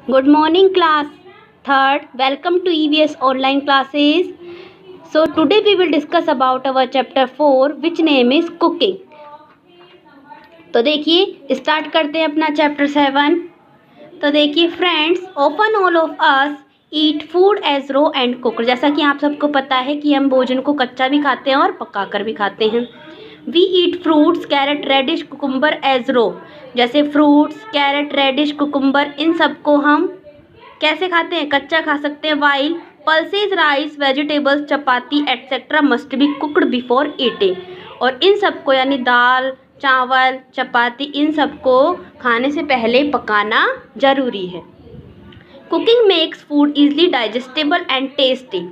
Good morning, class third. Welcome to EVS online classes. So today we will discuss about our chapter 4, which name is cooking. तो देखिए start करते हैं अपना chapter 7. तो देखिए friends, often all of us eat food as raw and cook. जैसा कि आप सबको पता है कि हम भोजन को कच्चा भी खाते हैं और पकाकर भी खाते हैं. We eat fruits, carrot, radish, cucumber as raw. जैसे फ्रूट्स, कैरेट, रेडिश, कुकुम्बर, इन सबको हम कैसे खाते हैं? कच्चा खा सकते हैं. While pulses, rice, vegetables, chapati etcetera must be cooked before eating. और इन सबको यानी दाल, चावल, चपाती, इन सबको खाने से पहले पकाना ज़रूरी है. Cooking makes food easily digestible and tasty.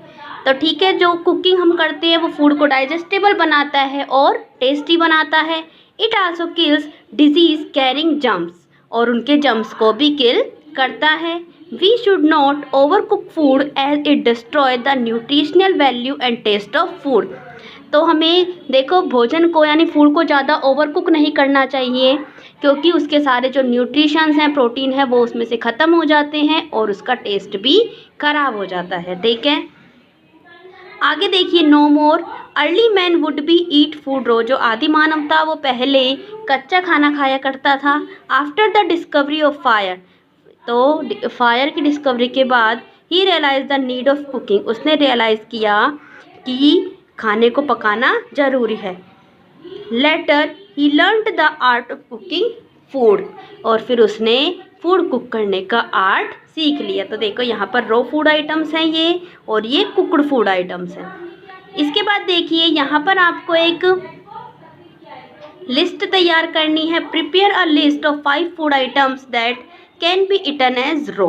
तो ठीक है, जो कुकिंग हम करते हैं वो फूड को डाइजेस्टेबल बनाता है और टेस्टी बनाता है. It also kills disease carrying germs. और उनके जम्स को भी किल करता है. We should not over cook food as it destroy the nutritional value and taste of food. तो हमें देखो भोजन को यानी फूड को ज़्यादा ओवर कुक नहीं करना चाहिए, क्योंकि उसके सारे जो न्यूट्रिशंस हैं, प्रोटीन है, वो उसमें से ख़त्म हो जाते हैं और उसका टेस्ट भी ख़राब हो जाता है. ठीक है, आगे देखिए. No more early man would be eat food raw. जो आदि मानव था वो पहले कच्चा खाना खाया करता था. After the discovery of fire, तो फायर की डिस्कवरी के बाद ही realise the need of cooking. उसने रियलाइज़ किया कि खाने को पकाना ज़रूरी है. Later he learned the art of cooking food. और फिर उसने फूड कुक करने का आर्ट सीख लिया. तो देखो यहाँ पर रो फूड आइटम्स हैं ये, और ये कुकड फूड आइटम्स हैं. इसके बाद देखिए यहाँ पर आपको एक लिस्ट तैयार करनी है. Prepare a list of 5 food items that can be eaten as raw.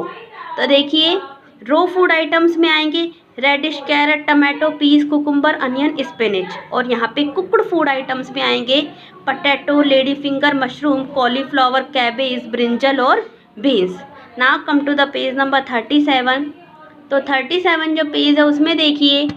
तो देखिए रो फूड आइटम्स में आएंगे radish, carrot, tomato, peas, cucumber, onion, spinach. और यहाँ पे कुकड फूड आइटम्स में आएंगे potato, lady finger, mushroom, cauliflower, cabbage, brinjal और beans. Now come to the page number 37. तो 37 जो पेज है उसमें देखिए.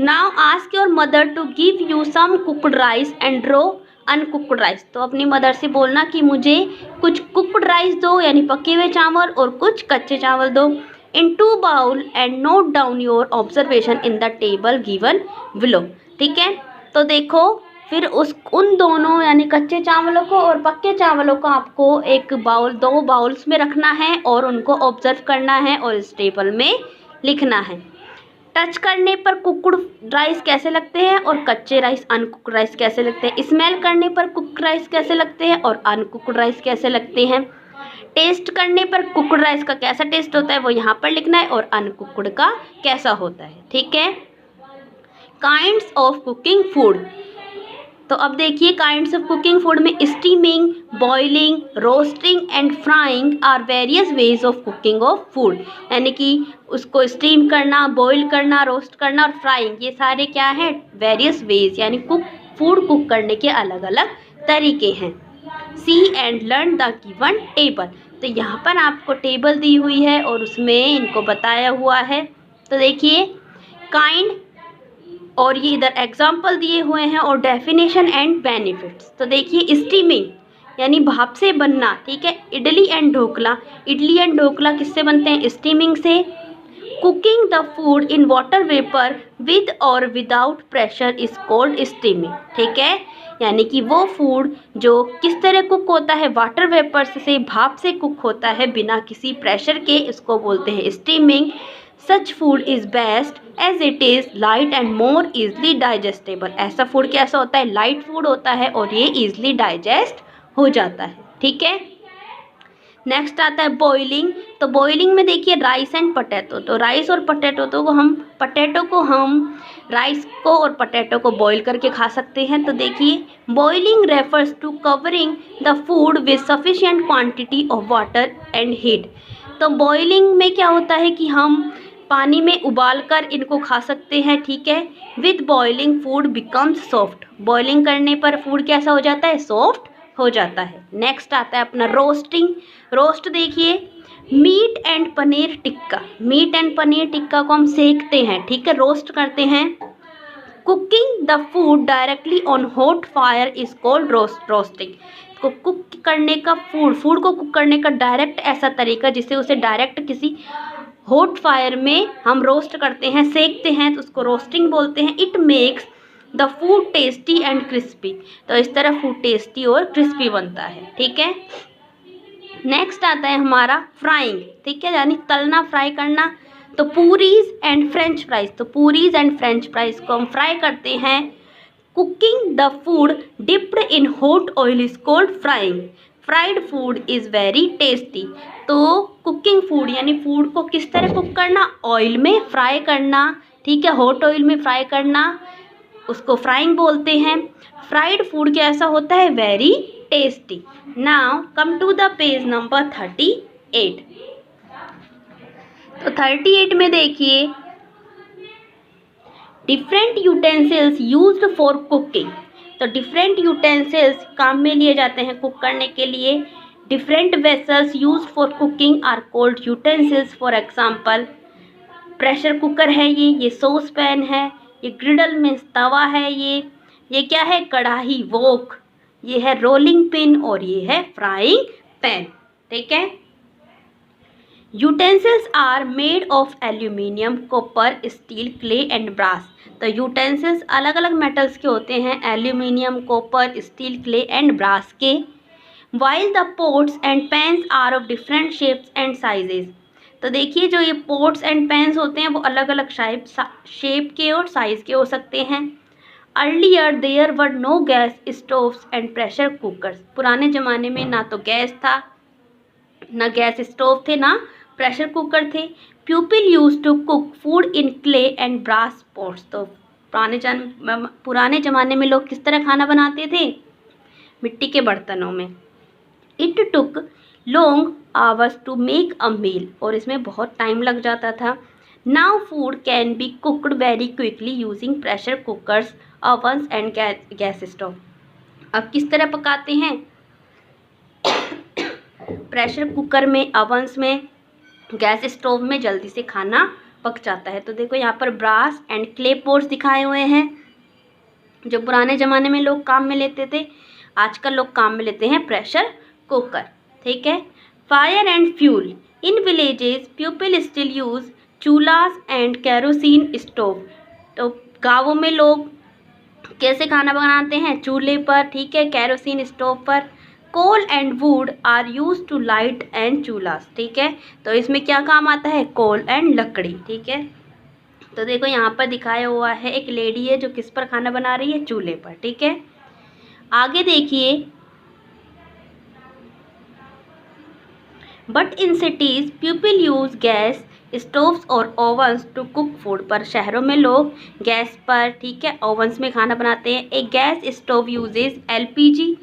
Now ask your mother to give you some cooked rice and raw uncooked rice. तो अपनी मदर से बोलना कि मुझे कुछ कुकड राइस दो यानी पके हुए चावल और कुछ कच्चे चावल दो. In 2 bowl and note down your observation in the table given below. ठीक है, तो देखो फिर उन दोनों यानी कच्चे चावलों को और पक्के चावलों को आपको एक बाउल 2 बाउल्स में रखना है और उनको ऑब्जर्व करना है और इस टेबल में लिखना है. टच करने पर कुकड राइस कैसे लगते हैं और कच्चे राइस अनकुकड राइस कैसे लगते हैं. स्मेल करने पर कुकड राइस कैसे लगते हैं और अनकुकड राइस कैसे लगते हैं. टेस्ट करने पर कुकड राइस का कैसा टेस्ट होता है वो यहाँ पर लिखना है और अनकुकड का कैसा होता है. ठीक है, काइंड्स ऑफ कुकिंग फूड. तो अब देखिए काइंड्स ऑफ कुकिंग फूड में steaming, boiling, roasting and frying are various ways of cooking of food. यानी कि उसको स्टीम करना, बॉईल करना, रोस्ट करना और फ्राइंग, ये सारे क्या हैं? वेरियस वेज यानी फूड कुक करने के अलग अलग तरीके हैं. See and learn the given table. तो यहाँ पर आपको टेबल दी हुई है और उसमें इनको बताया हुआ है. तो देखिए काइंड और ये इधर एग्जाम्पल दिए हुए हैं और डेफिनेशन एंड बेनिफिट्स. तो देखिए स्टीमिंग यानी भाप से बनना. ठीक है, इडली एंड ढोकला. इडली एंड ढोकला किससे बनते हैं? स्टीमिंग से. Cooking the food in water vapour with और without pressure is called steaming. ठीक है, यानी कि वो फूड जो किस तरह कुक होता है? वाटर वेपर से, भाप से कुक होता है बिना किसी प्रेशर के, इसको बोलते हैं steaming. Such food is best as it is light and more easily digestible. ऐसा फूड कैसा होता है? लाइट फूड होता है और ये ईजली डाइजेस्ट हो जाता है. ठीक है, नेक्स्ट आता है बॉइलिंग. तो बॉइलिंग में देखिए राइस एंड पटेटो. तो राइस और पटेटो को हम राइस को और पटेटो को बॉईल करके खा सकते हैं. तो देखिए boiling refers to covering the food with sufficient quantity of water and heat. तो बॉइलिंग में क्या होता है कि हम पानी में उबाल कर इनको खा सकते हैं. ठीक है, with boiling food becomes soft. Boiling करने पर फूड कैसा हो जाता है? सॉफ्ट हो जाता है. नेक्स्ट आता है अपना रोस्टिंग. रोस्ट देखिए meat and paneer tikka. Meat and paneer tikka को हम सेकते हैं. ठीक है, रोस्ट करते हैं. Cooking the food directly on hot fire is called roasting. उसको कुक करने का फूड को कुक करने का डायरेक्ट ऐसा तरीका जिससे उसे डायरेक्ट किसी हॉट फायर में हम रोस्ट करते हैं, सेकते हैं, तो उसको रोस्टिंग बोलते हैं। It makes the food tasty and crispy, तो इस तरह फूड टेस्टी और क्रिस्पी बनता है। ठीक है, नेक्स्ट आता है हमारा फ्राइंग। ठीक है, यानी तलना, फ्राई करना। तो पूरीज एंड फ्रेंच फ्राइज, तो पूरीज एंड फ्रेंच फ्राइज को हम फ्राई करते हैं। Cooking the food dipped in hot oil is called frying. Fried food is very tasty. तो कुकिंग फूड यानी फूड को किस तरह कुक करना, ऑयल में फ्राई करना। ठीक है, हॉट ऑयल में फ्राई करना, उसको फ्राइंग बोलते हैं। फ्राइड फूड कैसा होता है, very tasty. Now come to the page number 38। तो 38 में देखिए, different utensils used for cooking. तो डिफरेंट यूटेंसिल्स काम में लिए जाते हैं कुक करने के लिए। Different vessels used for cooking are called utensils. For example, pressure cooker है ये सॉस पैन है, ये ग्रिडल में तवा है, ये क्या है, कढ़ाई वोक, ये है रोलिंग पिन और ये है फ्राइंग पैन। ठीक है, utensils are made of aluminium, copper, steel, clay and brass. तो यूटेंसिल्स अलग अलग मेटल्स के होते हैं, aluminium, copper, steel, clay and brass के। While the pots and pans are of different shapes and sizes. तो देखिए, जो ये पोट्स एंड पैन्स होते हैं वो अलग अलग शेप के और साइज़ के हो सकते हैं। Earlier there were no gas stoves and pressure cookers. पुराने ज़माने में ना तो गैस था, ना गैस स्टोव थे, ना प्रेशर कुकर थे। People use to cook food in clay and brass pots. तो पुराने ज़माने में लोग किस तरह खाना बनाते थे, मिट्टी के बर्तनों में। It took long hours to make a meal, और इसमें बहुत टाइम लग जाता था। Now food can be cooked very quickly using pressure cookers, ovens and gas stove. अब किस तरह पकाते हैं, प्रेशर कुकर में, ओवन्स में, गैस स्टोव में जल्दी से खाना पक जाता है। तो देखो यहाँ पर ब्रास एंड क्ले पॉट्स दिखाए हुए हैं, जो पुराने ज़माने में लोग काम में लेते थे। आजकल लोग काम में लेते हैं प्रेशर कुकर। ठीक है, fire and fuel. In villages people still use chulhas and kerosene stove. तो गाँवों में लोग कैसे खाना बनाते हैं, चूल्हे पर, ठीक है, केरोसिन स्टोव पर। Coal and wood are use to light and chulhas. ठीक है, तो इसमें क्या काम आता है, कोल एंड लकड़ी। ठीक है, तो देखो यहाँ पर दिखाया हुआ है, एक लेडी है जो किस पर खाना बना रही है, चूल्हे पर। ठीक है, आगे देखिए, but in cities people use gas stoves और ओवन्स टू कुक फूड। पर शहरों में लोग गैस पर, ठीक है, ओवन्स में खाना बनाते हैं। एक gas stove uses LPG,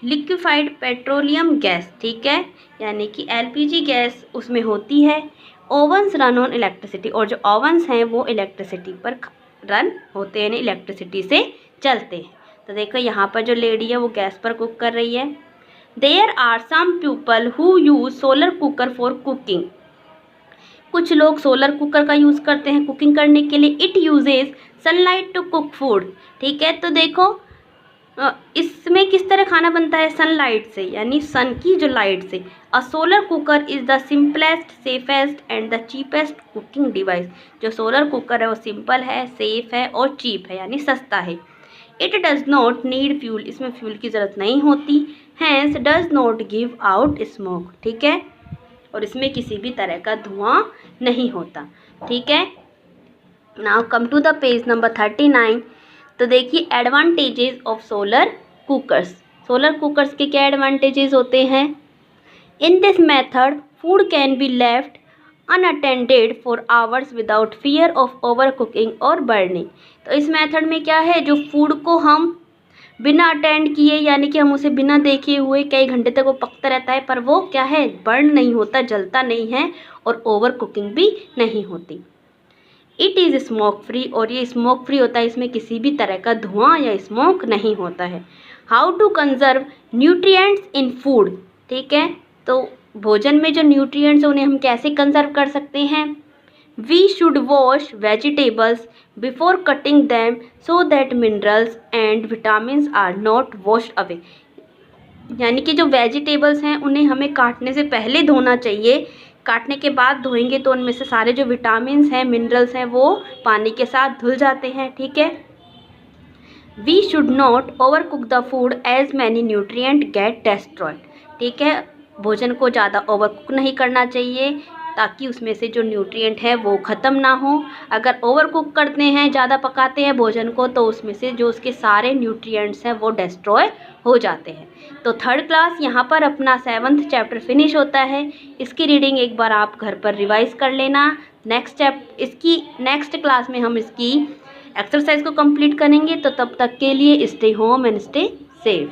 liquefied petroleum gas. ठीक है, यानी कि एलपीजी गैस उसमें होती है। ओवन्स रन ऑन इलेक्ट्रिसिटी, और जो ओवन्स हैं वो इलेक्ट्रिसिटी पर रन होते हैं, इलेक्ट्रिसिटी से चलते हैं। तो देखो यहाँ पर जो लेडी है वो गैस पर कुक कर रही है। There are some people who use solar cooker for cooking. कुछ लोग सोलर कुकर का यूज़ करते हैं कुकिंग करने के लिए। It uses sunlight to cook food. ठीक है, तो देखो इसमें किस तरह खाना बनता है, सनलाइट से, यानी सन की जो लाइट से। अ solar cooker is the simplest, safest and the cheapest cooking device. जो सोलर कुकर है वो सिंपल है, सेफ है और चीप है, यानी सस्ता है। It does not need fuel, इसमें फ्यूल की ज़रूरत नहीं होती। Hence does not give out smoke. ठीक है, और इसमें किसी भी तरह का धुआं नहीं होता। ठीक है, now come to the page number 39। तो देखिए, advantages of solar cookers. Solar cookers के क्या एडवांटेजेस होते हैं। In this method food can be left unattended for hours without fear of over cooking और बर्निंग। तो इस मेथड में क्या है, जो फूड को हम बिना अटेंड किए, यानी कि हम उसे बिना देखे हुए कई घंटे तक वो पकता रहता है, पर वो क्या है, बर्न नहीं होता, जलता नहीं है, और ओवर कुकिंग भी नहीं होती। इट इज़ स्मोक फ्री, और ये स्मोक फ्री होता है, इसमें किसी भी तरह का धुआं या स्मोक नहीं होता है। How to conserve nutrients in food. ठीक है, तो भोजन में जो न्यूट्रिएंट्स हैं उन्हें हम कैसे कंजर्व कर सकते हैं। We should wash vegetables before cutting them so that minerals and vitamins are not washed away. यानी कि जो वेजिटेबल्स हैं उन्हें हमें काटने से पहले धोना चाहिए। काटने के बाद धोएंगे तो उनमें से सारे जो विटामिन्स हैं, मिनरल्स हैं, वो पानी के साथ धुल जाते हैं। ठीक है। We should not over cook the food as many nutrient get destroyed. ठीक है, भोजन को ज़्यादा ओवर कुक नहीं करना चाहिए ताकि उसमें से जो न्यूट्रिएंट है वो ख़त्म ना हो। अगर ओवर कुक करते हैं, ज़्यादा पकाते हैं भोजन को, तो उसमें से जो उसके सारे न्यूट्रिएंट्स हैं वो डिस्ट्रॉय हो जाते हैं। तो थर्ड क्लास यहाँ पर अपना 7th चैप्टर फिनिश होता है। इसकी रीडिंग एक बार आप घर पर रिवाइज कर लेना। इसकी नेक्स्ट क्लास में हम इसकी एक्सरसाइज को कंप्लीट करेंगे। तो तब तक के लिए stay home and stay safe.